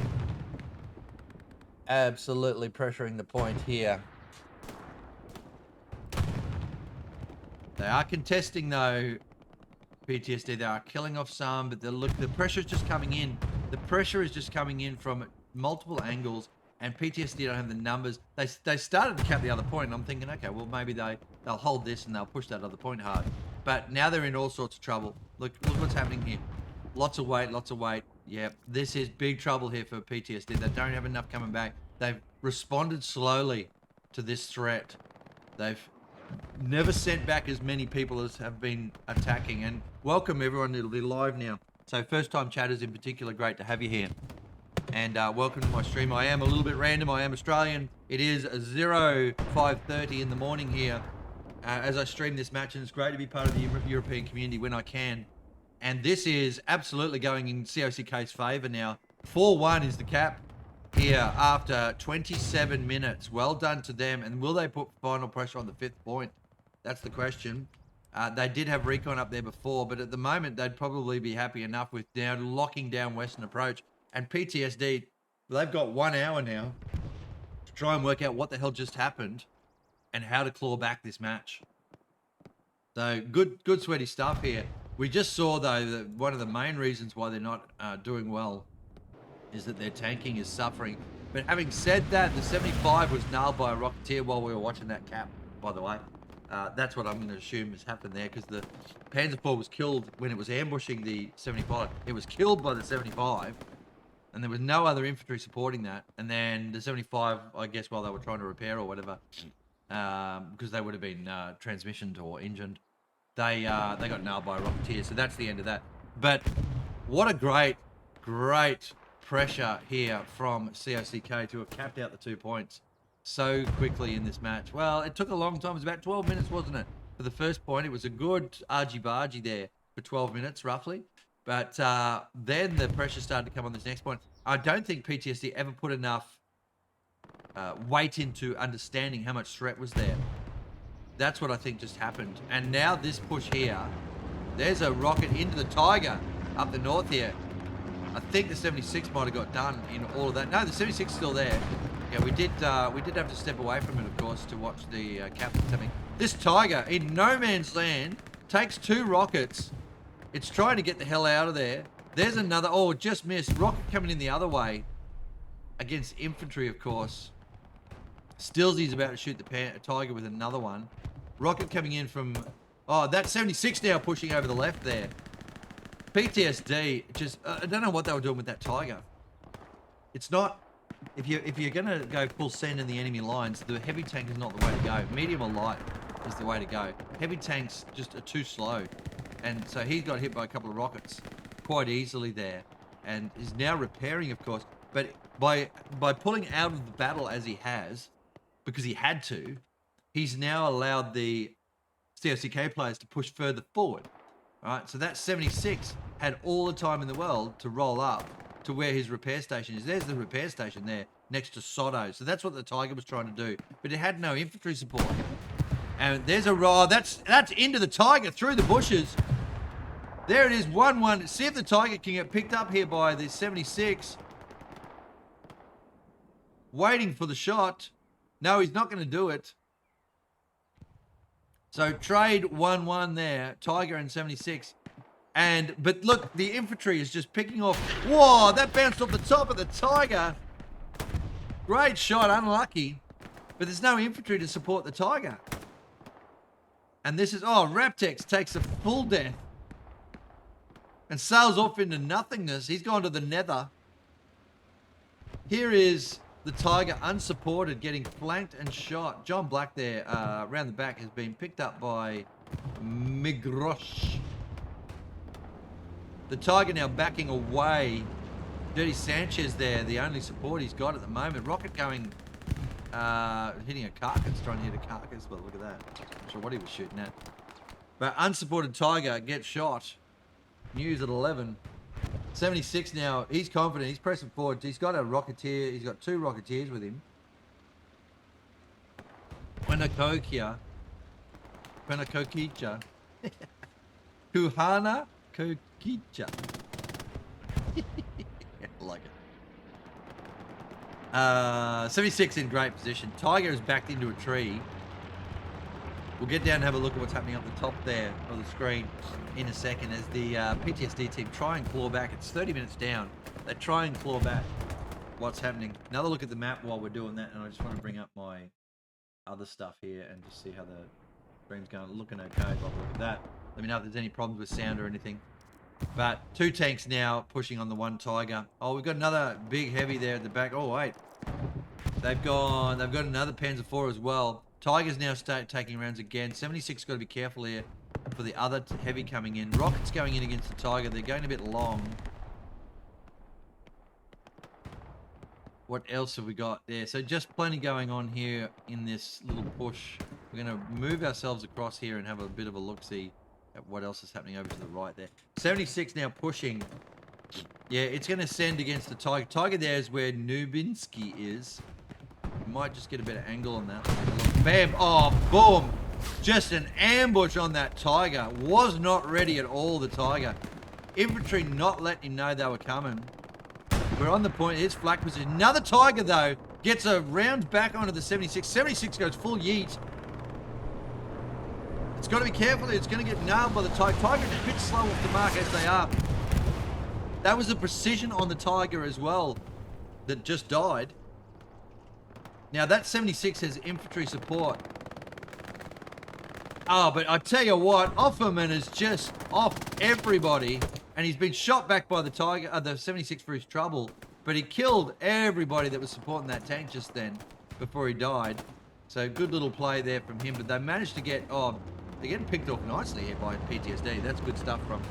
Absolutely pressuring the point here. They are contesting though, PTSD. They are killing off some, but the pressure's just coming in. The pressure is just coming in from multiple angles, and PTSD don't have the numbers. They started to cap the other point, and I'm thinking, okay, well maybe they'll hold this and they'll push that other point hard. But now they're in all sorts of trouble. Look what's happening here. Lots of weight, lots of weight. Yeah, this is big trouble here for PTSD. They don't have enough coming back. They've responded slowly to this threat. They've never sent back as many people as have been attacking. And welcome everyone, it'll be live now. So first time chatters in particular, great to have you here. And welcome to my stream. I am a little bit random, I am Australian. It is 05:30 in the morning here as I stream this match, and it's great to be part of the European community when I can. And this is absolutely going in C.O.C.K's favour now. 4-1 is the cap here after 27 minutes. Well done to them. And will they put final pressure on the 5th point? That's the question. They did have recon up there before, but at the moment they'd probably be happy enough with now locking down Western approach. And PTSD, they've got 1 hour now to try and work out what the hell just happened and how to claw back this match. So good sweaty stuff here. We just saw though that one of the main reasons why they're not doing well is that their tanking is suffering. But having said that, the 75 was nailed by a Rocketeer while we were watching that cap, by the way. That's what I'm going to assume has happened there, because the Panzer IV was killed when it was ambushing the 75. It was killed by the 75, and there was no other infantry supporting that. And then the 75, I guess, while they were trying to repair or whatever, because they would have been transmissioned or engined, they got nailed by a Rocketeer. So that's the end of that. But what a great pressure here from C.O.C.K. to have capped out the 2 points so quickly in this match. Well, it took a long time. It was about 12 minutes, wasn't it? For the first point, it was a good argy-bargy there for 12 minutes, roughly. But then the pressure started to come on this next point. I don't think PTSD ever put enough weight into understanding how much threat was there. That's what I think just happened. And now this push here, there's a rocket into the Tiger up the north here. I think the 76 might have got done in all of that. No, the 76 is still there. Yeah, we did have to step away from it, of course, to watch the captain coming. This Tiger in no man's land takes 2 rockets. It's trying to get the hell out of there. There's another. Oh, just missed. Rocket coming in the other way against infantry, of course. Stillsy's about to shoot the Tiger with another one. Rocket coming in from. Oh, that 76 now pushing over the left there. PTSD, just, I don't know what they were doing with that Tiger. It's not, if you're going to go full send in the enemy lines, the heavy tank is not the way to go. Medium or light is the way to go. Heavy tanks just are too slow. And so he got hit by a couple of rockets quite easily there, and is now repairing, of course. But by pulling out of the battle as he has, because he had to, he's now allowed the C.O.C.K. players to push further forward. All right, so that 76 had all the time in the world to roll up to where his repair station is. There's the repair station there next to Soto. So that's what the Tiger was trying to do, but it had no infantry support. And there's a roll. That's into the Tiger through the bushes. There it is, 1-1. See if the Tiger can get picked up here by the 76. Waiting for the shot. No, he's not going to do it. So trade 1-1 there, Tiger and 76. But look, the infantry is just picking off. Whoa, that bounced off the top of the Tiger. Great shot, unlucky. But there's no infantry to support the Tiger. And this is, oh, Raptex takes a full death and sails off into nothingness. He's gone to the nether. Here is the Tiger unsupported, getting flanked and shot. John Black there, around the back, has been picked up by Migrosh. The Tiger now backing away. Dirty Sanchez there, the only support he's got at the moment. Rocket going, hitting a carcass, trying to hit a carcass. But look at that. Not sure what he was shooting at. But unsupported Tiger gets shot. News at 11. 76 now, he's confident, he's pressing forward. He's got a Rocketeer, he's got 2 Rocketeers with him. Panakokia. Kuhana Kokicha. Like it. 76 in great position. Tiger is backed into a tree. We'll get down and have a look at what's happening up the top there of the screen in a second as the PTSD team try and claw back. It's 30 minutes down. They try and claw back what's happening. Another look at the map while we're doing that, and I just want to bring up my other stuff here and just see how the screen's going. Looking okay. I'll look at that. Let me know if there's any problems with sound or anything. But 2 tanks now pushing on the 1 Tiger. Oh, we've got another big heavy there at the back. Oh, wait. They've got another Panzer IV as well. Tiger's now taking rounds again. 76 got to be careful here for the other heavy coming in. Rockets going in against the Tiger. They're going a bit long. What else have we got there? So just plenty going on here in this little push. We're going to move ourselves across here and have a bit of a look-see at what else is happening over to the right there. 76 now pushing. Yeah, it's going to send against the Tiger. Tiger there is where Nubinski is. We might just get a better angle on that. Bam! Oh, boom! Just an ambush on that Tiger. Was not ready at all, the Tiger. Infantry not letting him know they were coming. We're on the point. Here's flak position. Another Tiger, though, gets a round back onto the 76. 76 goes full yeet. It's got to be careful. It's going to get nailed by the Tiger. Tiger is a bit slow off the mark as they are. That was the precision on the Tiger as well that just died. Now, that 76 has infantry support. Oh, but I tell you what, Offerman is just off everybody. And he's been shot back by the Tiger, the 76 for his trouble. But he killed everybody that was supporting that tank just then before he died. So good little play there from him. But they managed to get, oh, they're getting picked off nicely here by PTSD. That's good stuff from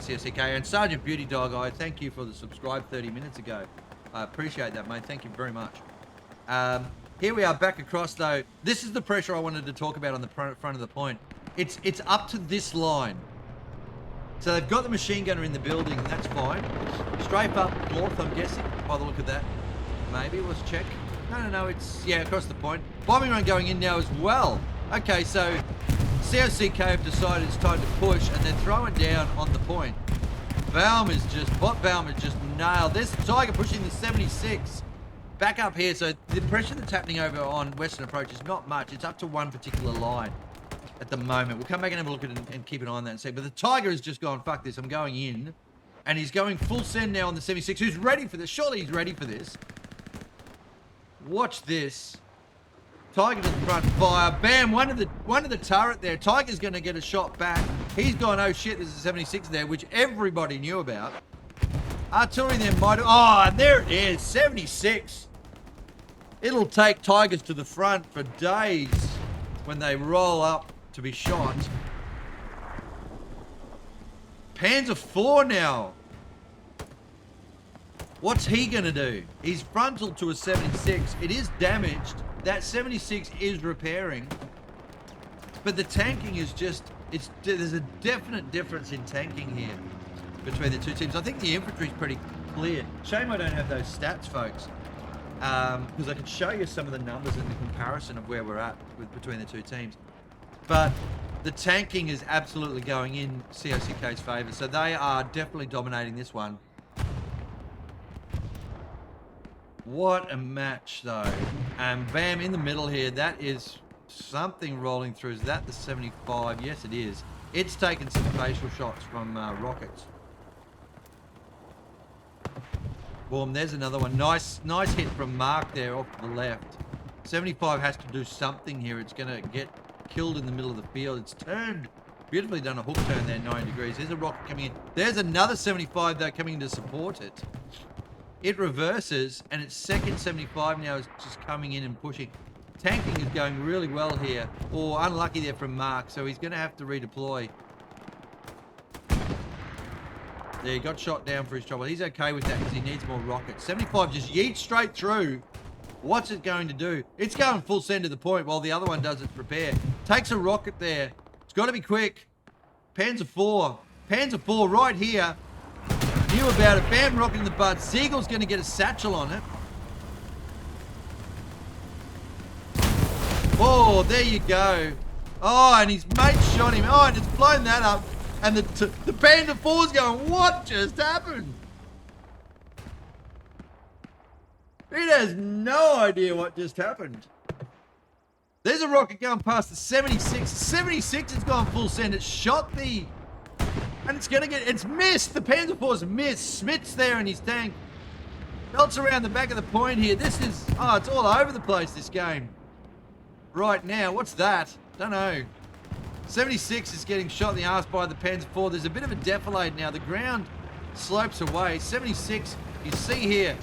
C.O.C.K. And Sergeant Beauty Dog, I thank you for the subscribe 30 minutes ago. I appreciate that, mate. Thank you very much. Here we are back across, though. This is the pressure I wanted to talk about on the front of the point. It's up to this line. So they've got the machine gunner in the building, and that's fine. Strafe up north, I'm guessing, by the look of that. Maybe, let's check. No, it's, yeah, across the point. Bombing run going in now as well. Okay, so C.O.C.K have decided it's time to push, and they're throwing down on the point. Bot Baum is just nailed. There's the Tiger pushing the 76. Back up here, so the pressure that's happening over on Western Approach is not much. It's up to one particular line at the moment. We'll come back and have a look at it and keep an eye on that and see. But the Tiger has just gone, fuck this, I'm going in. And he's going full send now on the 76, who's ready for this. Surely he's ready for this. Watch this. Tiger to the front, fire. Bam, one of the turret there. Tiger's going to get a shot back. He's gone, oh shit, there's a 76 there, which everybody knew about. Artillery there might... Oh, and there it is, 76. It'll take Tigers to the front for days when they roll up to be shot. Panzer IV now. What's he going to do? He's frontal to a 76. It is damaged. That 76 is repairing. But the tanking is just... There's a definite difference in tanking here between the two teams. I think the infantry's pretty clear. Shame I don't have those stats, folks. Because I can show you some of the numbers and the comparison of where we're at between the two teams. But the tanking is absolutely going in C.O.C.K's favour. So they are definitely dominating this one. What a match, though. And bam, in the middle here, that is something rolling through. Is that the 75? Yes, it is. It's taken some facial shots from rockets. Boom, there's another one. Nice hit from Mark there off to the left. 75 has to do something here. It's going to get killed in the middle of the field. It's turned. Beautifully done a hook turn there, 90 degrees. There's a rocket coming in. There's another 75, though, coming in to support it. It reverses, and its second 75 now is just coming in and pushing. Tanking is going really well here. Or unlucky there from Mark, so he's going to have to redeploy. There, he got shot down for his trouble. He's okay with that because he needs more rockets. 75 just yeets straight through. What's it going to do? It's going full send to the point while the other one does its repair. Takes a rocket there. It's got to be quick. Panzer IV. Panzer IV right here. Knew about it. Bam, rocket in the butt. Siegel's going to get a satchel on it. Oh, there you go. Oh, and his mate shot him. Oh, and it's blown that up. And the Panzer IV's going, what just happened? It has no idea what just happened. There's a rocket going past the 76. The 76 has gone full send. It's shot the... And it's going to get... It's missed. The Panzer IV's missed. Smith's there in his tank. Belts around the back of the point here. This is... Oh, it's all over the place, this game. Right now. What's that? Don't know. 76 is getting shot in the arse by the Panzer IV. There's a bit of a defilade now. The ground slopes away. 76, you see here,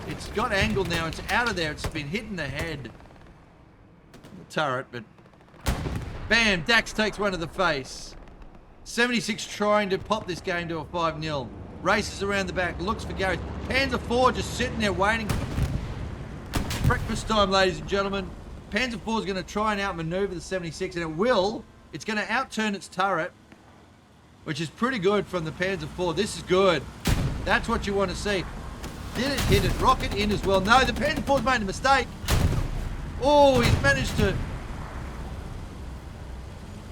it's got angled now. It's out of there. It's been hit in the head. The turret, but bam, Dax takes one to the face. 76 trying to pop this game to a 5-0. Races around the back, looks for Gary. Panzer IV just sitting there waiting. Breakfast time, ladies and gentlemen. Panzer IV is going to try and outmaneuver the 76, and it will. It's going to outturn its turret, which is pretty good from the Panzer IV. This is good. That's what you want to see. Did it hit it? Rocket in as well. No, the Panzer IV's made a mistake. Oh, he's managed to...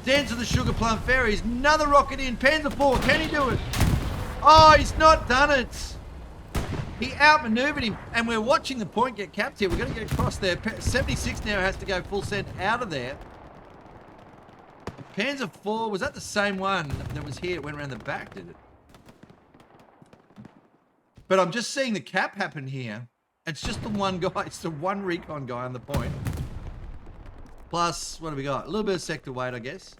Stands to the Sugar Plum Ferries. Another rocket in. Panzer 4. Can he do it? Oh, he's not done it. He outmaneuvered him. And we're watching the point get capped here. We're going to get across there. 76 now has to go full send out of there. Panzer 4, was that the same one that was here? It went around the back, did it? But I'm just seeing the cap happen here. It's just the one guy. It's the one recon guy on the point. Plus, what have we got? A little bit of sector weight, I guess.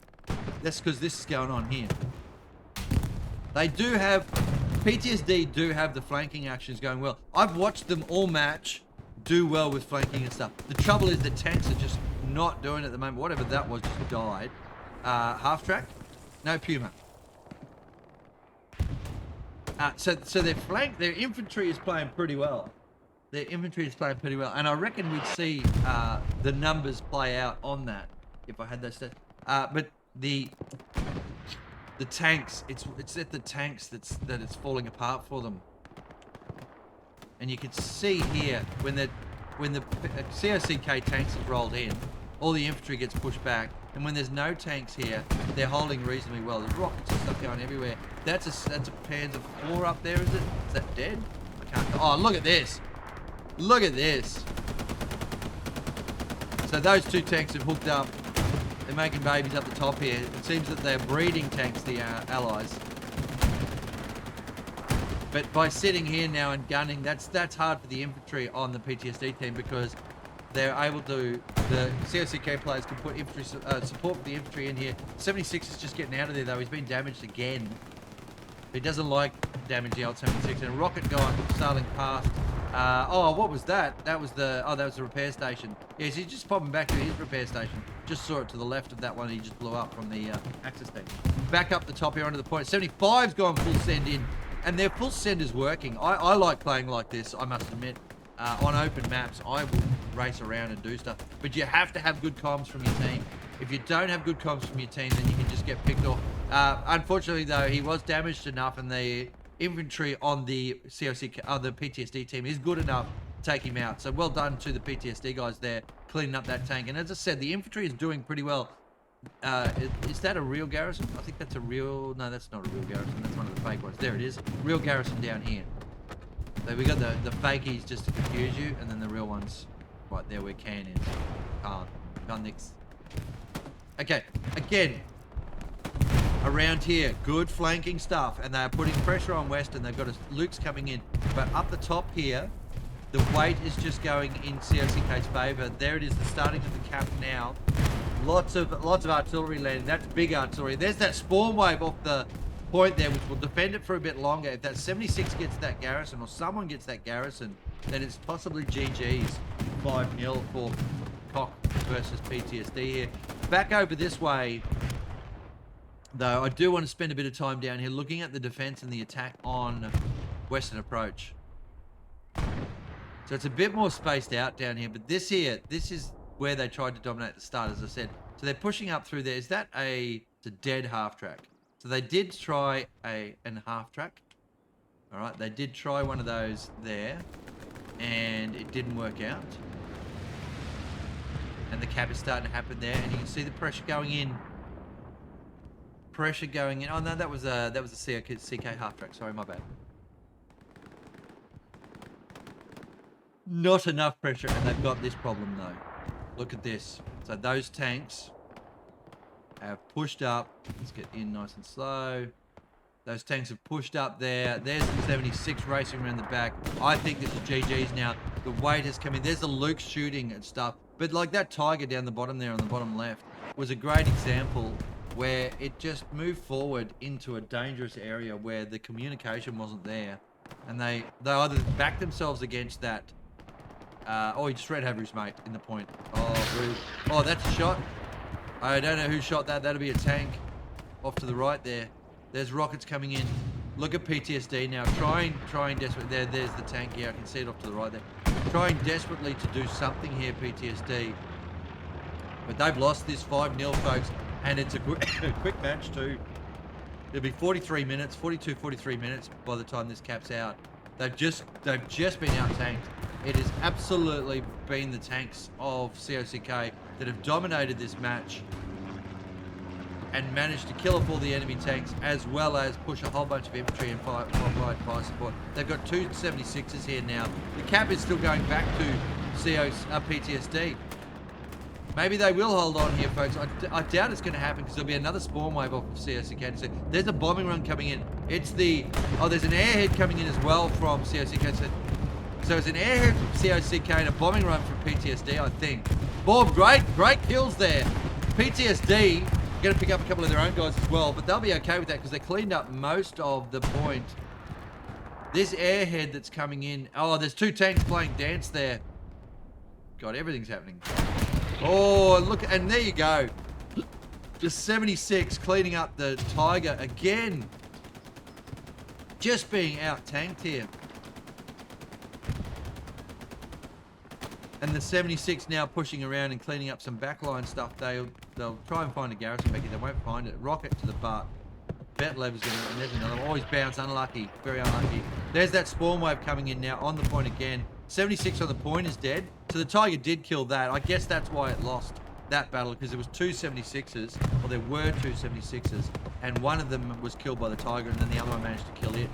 That's because this is going on here. They do have... PTSD do have the flanking actions going well. I've watched them all match do well with flanking and stuff. The trouble is the tanks are just not doing it at the moment. Whatever that was just died. Half track? No Puma. So their infantry is playing pretty well. Their infantry is playing pretty well. And I reckon we'd see the numbers play out on that if I had those stats. But the tanks, it's at the tanks that it's falling apart for them. And you can see here when the C.O.C.K tanks have rolled in, all the infantry gets pushed back. And when there's no tanks here, they're holding reasonably well. There's rockets and stuff going everywhere. That's a Panzer 4 up there, is it? Is that dead? I can't. Oh, look at this. Look at this. So those two tanks have hooked up. They're making babies up the top here. It seems that they're breeding tanks, the Allies. But by sitting here now and gunning, that's hard for the infantry on the PTSD team because they're able to, the C.O.C.K players can put infantry support for the infantry in here. 76 is just getting out of there though. He's been damaged again. He doesn't like damage the old 76. And a rocket guy sailing past. Oh, what was that? That was the repair station. Yes, he's just popping back to his repair station. Just saw it to the left of that one. He just blew up from the access tank. Back up the top here onto the point. 75's gone full send in. And their full send is working. I like playing like this, I must admit. On open maps, I will race around and do stuff. But you have to have good comms from your team. If you don't have good comms from your team, then you can just get picked off. Unfortunately, though, he was damaged enough, and the infantry on the C.O.C.K, the PTSD team is good enough to take him out. So well done to the PTSD guys there, cleaning up that tank. And as I said, the infantry is doing pretty well. Is that a real garrison? I think that's a real... No, that's not a real garrison. That's one of the fake ones. There it is. Real garrison down here. So we got the fakies just to confuse you, and then the real ones right there where Can is. Can't nix. Okay, again, around here, good flanking stuff, and they're putting pressure on West, and they've got Luke's coming in. But up the top here, the weight is just going in C.O.C.K's favour. There it is, the starting of the cap now. Lots of artillery landing. That's big artillery. There's that spawn wave off the point there, which will defend it for a bit longer. If that 76 gets that garrison, or someone gets that garrison, then it's possibly GG's 5-0 for C.O.C versus PTSD here. Back over this way, though, I do want to spend a bit of time down here looking at the defense and the attack on Western Approach. So it's a bit more spaced out down here, but this is where they tried to dominate at the start, as I said. So they're pushing up through there. Is that it's a dead half track? So they did try an half track. All right, they did try one of those there, and it didn't work out. And the cap is starting to happen there, and you can see the pressure going in. Pressure going in. Oh no, that was a C.O.C.K half track. Sorry, my bad. Not enough pressure, and they've got this problem though. Look at this. So those tanks have pushed up. Let's get in nice and slow. Those tanks have pushed up there. There's the 76 racing around the back. I think this is GG's now. The weight has come in. There's the Luke shooting and stuff. But like that Tiger down the bottom there on the bottom left was a great example where it just moved forward into a dangerous area where the communication wasn't there. And they either backed themselves against that. Oh, he just red over his mate in the point. Oh, rude. Oh, that's a shot. I don't know who shot that. That'll be a tank off to the right there. There's rockets coming in. Look at PTSD now. Trying desperately. There's the tank here. I can see it off to the right there. Trying desperately to do something here, PTSD. But they've lost this 5-0, folks. And it's a quick match too. It'll be 43 minutes, 43 minutes by the time this caps out. They've just been out-tanked. It has absolutely been the tanks of C.O.C.K that have dominated this match. and manage to kill off all the enemy tanks, as well as push a whole bunch of infantry and fire support. They've got 2 76s here now. The cap is still going back to PTSD. Maybe they will hold on here, folks. I doubt it's going to happen because there'll be another spawn wave off of C.O.C.K. There's a bombing run coming in. It's the... Oh, there's an airhead coming in as well from C.O.C.K. So it's an airhead from C.O.C.K. and a bombing run from PTSD, I think. Boom, great kills there. PTSD going to pick up a couple of their own guys as well, but they'll be okay with that because they cleaned up most of the point. This airhead that's coming in... Oh, there's 2 tanks playing dance there. God, everything's happening. Oh, look, and there you go. Just 76 cleaning up the Tiger again. Just being out-tanked here. And the 76 now pushing around and cleaning up some backline stuff. They'll try and find a garrison back here. They won't find it. Rocket to the butt. Betlev is going to... And there's another one. Oh, he's bounced. Unlucky. Very unlucky. There's that spawn wave coming in now on the point again. 76 on the point is dead. So the Tiger did kill that. I guess that's why it lost that battle, because there was 2 76s, or there were 2 76s, and one of them was killed by the Tiger, and then the other one managed to kill it.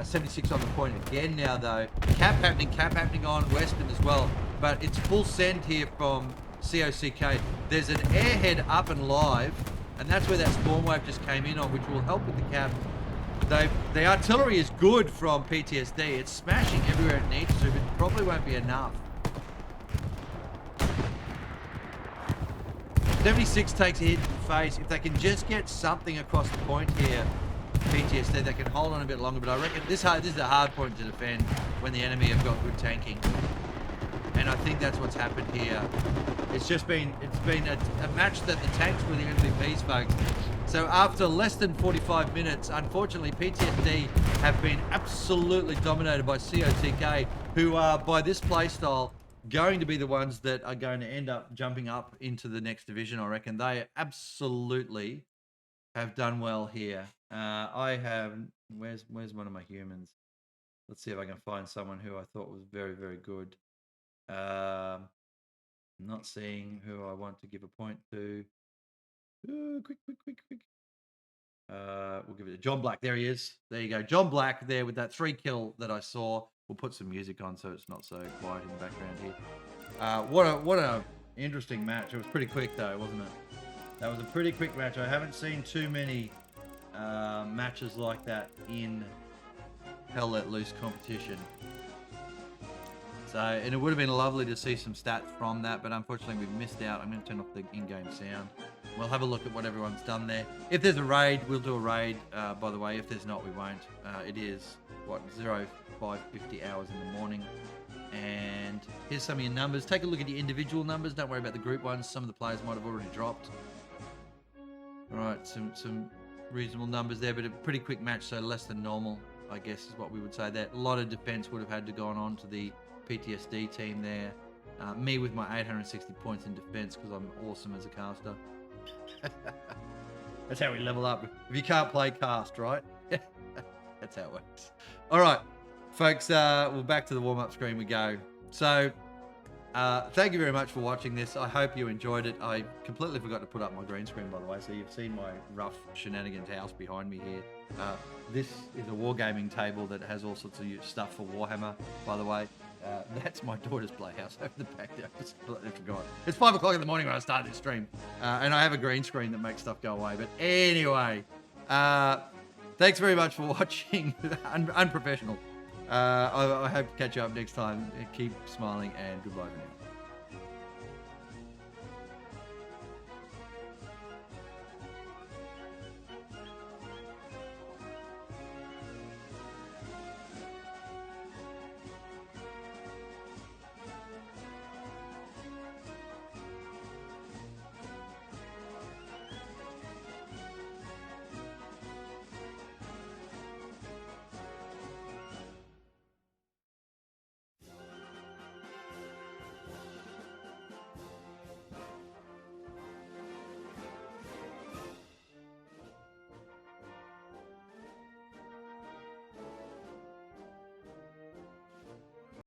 76 on the point again now, though. Cap happening on Western as well, but it's full send here from C.O.C.K. There's an airhead up and live, and that's where that spawn wave just came in on, which will help with the cap. The artillery is good from PTSD. It's smashing everywhere it needs to, but it probably won't be enough. 76 takes a hit to the face. If they can just get something across the point here, PTSD, they can hold on a bit longer. But I reckon this is a hard point to defend when the enemy have got good tanking. And I think that's what's happened here. It's been a match that the tanks were the MVPs, folks. So after less than 45 minutes, unfortunately, PTSD have been absolutely dominated by C.O.C.K, who are, by this playstyle, going to be the ones that are going to end up jumping up into the next division, I reckon. They absolutely have done well here. Where's one of my humans? Let's see if I can find someone who I thought was very, very good. Not seeing who I want to give a point to. Ooh, quick. We'll give it to John Black. There he is. There you go. John Black there with that 3 kill that I saw. We'll put some music on so it's not so quiet in the background here. What a interesting match. It was pretty quick though, wasn't it? That was a pretty quick match. I haven't seen too many matches like that in Hell Let Loose competition. So, and it would have been lovely to see some stats from that, but unfortunately we've missed out. I'm going to turn off the in-game sound. We'll have a look at what everyone's done there. If there's a raid, we'll do a raid, by the way. If there's not, we won't. It is, 5:50 hours in the morning. And here's some of your numbers. Take a look at your individual numbers. Don't worry about the group ones. Some of the players might have already dropped. All right, some reasonable numbers there, but a pretty quick match, so less than normal, I guess is what we would say there. A lot of defense would have had to go on to the PTSD team there. Me with my 860 points in defense because I'm awesome as a caster. That's how we level up. If you can't play, cast, right? That's how it works. All right, folks, well, back to the warm-up screen we go. So, thank you very much for watching this. I hope you enjoyed it. I completely forgot to put up my green screen, by the way, so you've seen my rough shenanigans house behind me here. This is a wargaming table that has all sorts of stuff for Warhammer, by the way. That's my daughter's playhouse over the back there. I just completely forgot. It's 5 o'clock in the morning when I started this stream. And I have a green screen that makes stuff go away. But anyway, thanks very much for watching. Unprofessional. I hope to catch you up next time. Keep smiling and goodbye for now.